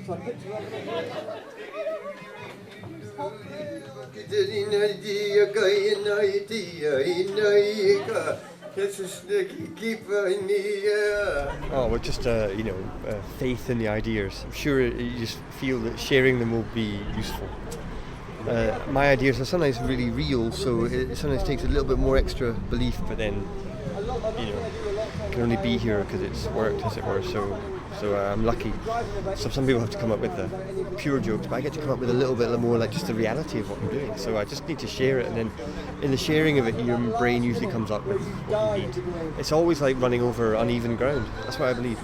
Oh, well, just faith in the ideas. I'm sure you just feel that sharing them will be useful. My ideas are sometimes really real, so it sometimes takes a little bit more extra belief, but then, I can only be here because it's worked, as it were, so I'm lucky. So some people have to come up with the pure jokes, but I get to come up with a little bit more like just the reality of what I'm doing. So I just need to share it, and then in the sharing of it, your brain usually comes up with what you need. It's always like running over uneven ground. That's what I believe.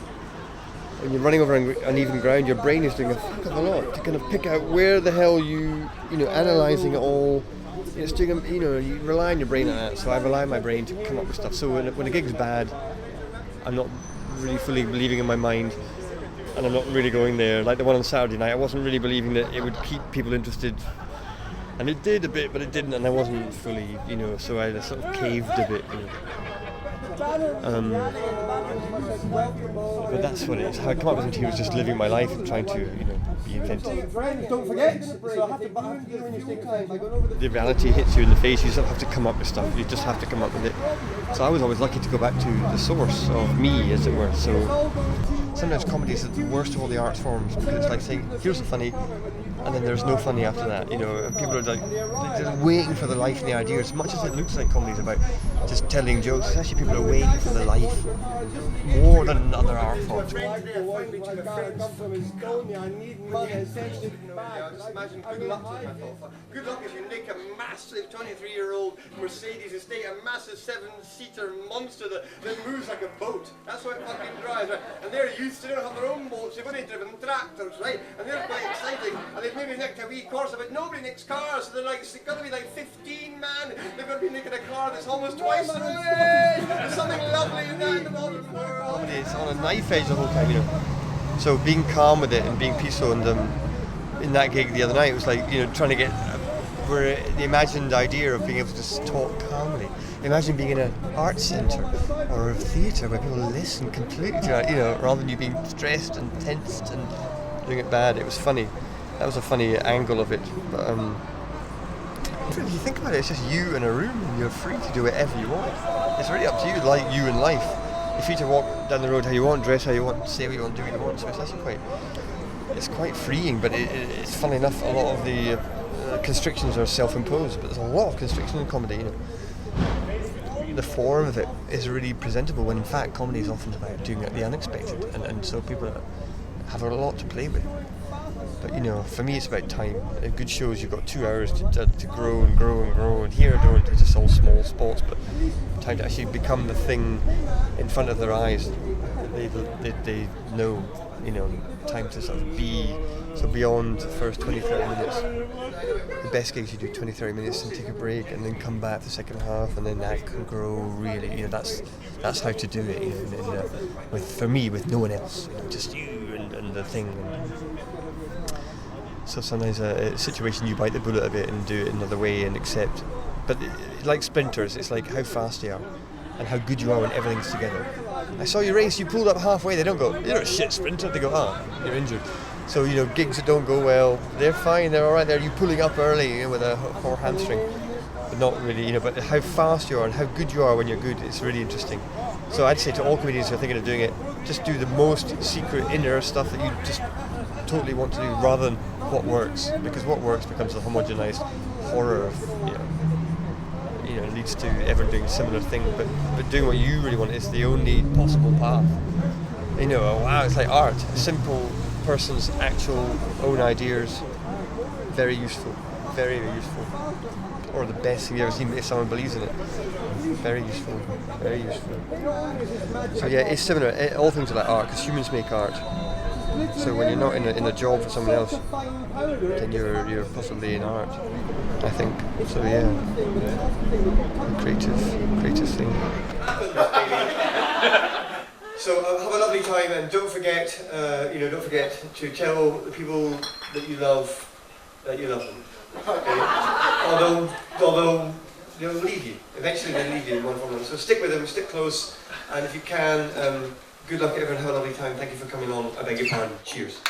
When you're running over uneven ground, your brain is doing a fuck of a lot to kind of pick out where the hell analysing it all. It's doing, you rely on your brain on that. So I rely on my brain to come up with stuff. So when a gig's bad, I'm not really fully believing in my mind, and I'm not really going there. Like the one on Saturday night, I wasn't really believing that it would keep people interested, and it did a bit, but it didn't, and I wasn't fully, so I sort of caved a bit. But that's what it is. How I come up with it was just living my life and trying to, be inventive. Don't forget. The reality hits you in the face. You just have to come up with stuff. You just have to come up with it. So I was always lucky to go back to the source of me, as it were. So sometimes comedy is the worst of all the art forms, because it's like saying, here's the funny, and then there's no funny after that. And people are like they're waiting for the life and the idea. As much as it looks like comedy is about just telling jokes, it's actually people are waiting for the life more than other art forms. Good luck if you nick a massive 23-year-old Mercedes estate, a massive 7-seater monster that moves like a boat. That's what it fucking drives, right? And they're youths, they don't have their own boats, they've only driven tractors, right? And they're quite exciting, and they've maybe nicked a wee Corsa, but nobody nicks cars, so they're like, it's got to be like 15, man. They've got to be nicking a car that's almost twice the way. There's something lovely in that in the modern world. It's on a knife edge the whole time, So being calm with it and being peaceful, and in that gig the other night, it was like, trying to get where the imagined idea of being able to just talk calmly. Imagine being in an art centre or a theatre where people listen completely to it, rather than you being stressed and tensed and doing it bad. It was funny. That was a funny angle of it. But if you think about it, it's just you in a room and you're free to do whatever you want. It's really up to you, like you in life. You're free to walk down the road how you want, dress how you want, say what you want, do what you want. So it's actually quite freeing, but it's funny enough, a lot of the constrictions are self-imposed, but there's a lot of constriction in comedy, The form of it is really presentable, when in fact comedy is often about doing the unexpected, and so people have a lot to play with. But for me it's about time. In good shows you've got 2 hours to grow and grow and grow, and here I don't, it's just all small spots, but time to actually become the thing in front of their eyes. They know, time to sort of be, so beyond the first 20-30 minutes. The best gigs you do 20-30 minutes and take a break and then come back for the second half, and then that can grow really, that's how to do it, for me, with no one else, just you and the thing. So sometimes a situation you bite the bullet a bit and do it another way and accept. But like sprinters, it's like how fast you are and how good you are when everything's together. I saw you race, you pulled up halfway, they don't go, you're a shit sprinter, they go, you're injured. So, gigs that don't go well, they're fine, they're alright, they're you pulling up early with a poor hamstring. But not really, but how fast you are and how good you are when you're good, it's really interesting. So I'd say to all comedians who are thinking of doing it, just do the most secret inner stuff that you just totally want to do, rather than what works, because what works becomes a homogenized horror of, leads to everyone doing a similar thing, but doing what you really want is the only possible path. Wow, it's like art, a simple person's actual own ideas, very useful, very, very useful, or the best thing you've ever seen if someone believes in it. Very useful, very useful. So yeah, it's similar, all things are like art, because humans make art. So when you're not in a job for someone else, then you're possibly in art, I think. So yeah, a creative thing. So have a lovely time, and don't forget to tell the people that you love them. Okay? Although they'll leave you. Eventually they'll leave you in one form or another. So stick with them, stick close, and if you can, good luck everyone, have a lovely time. Thank you for coming on. I beg your pardon. Cheers.